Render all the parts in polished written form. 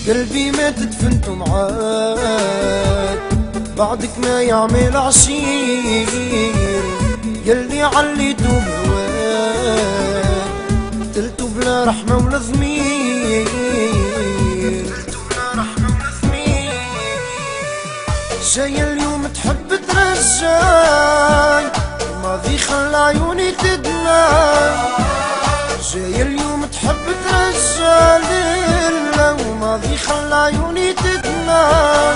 قلبي ما تدفنت معاك بعدك ما يعمل عشير، يلي عليتو بهواك قتلتو بلا رحمة ولا ضمير، جاي اليوم تحب ترجعي الماضي خلى عيوني تدمع، جاي اليوم تحب ترجع ليلة وماضي خلى عيوني تدمع،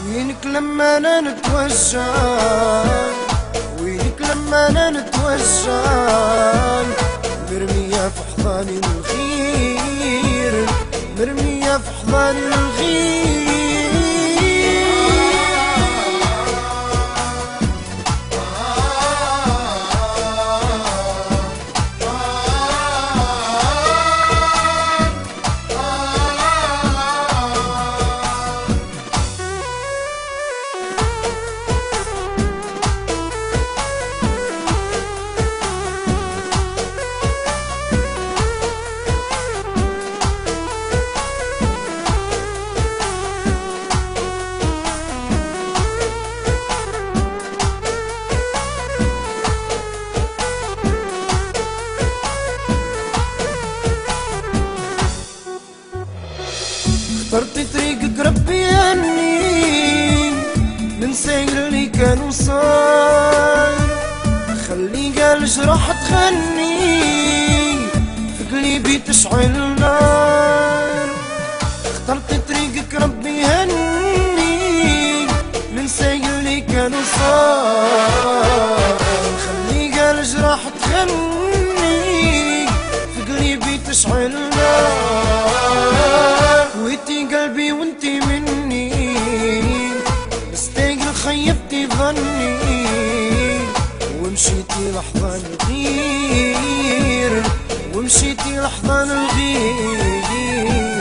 وينك لما انا نتوجع، وينك لما انا نتوجع، مرمية في حضاني الغير، مرمية في حضاني الغير. اخترت طريقك ربي عني ننسى اللي كان وصار، خلي قال جراح تغني في قلبي تشعل نار، اخترت طريقك ربي هني ننسى اللي كان وصار، خلي قال جراح تغني في قلبي تشعل نار، ويتي قلبي وانتي مني مستقل خيبتي ظني، ومشيتي لحظة الغير، ومشيتي لحظة الغير.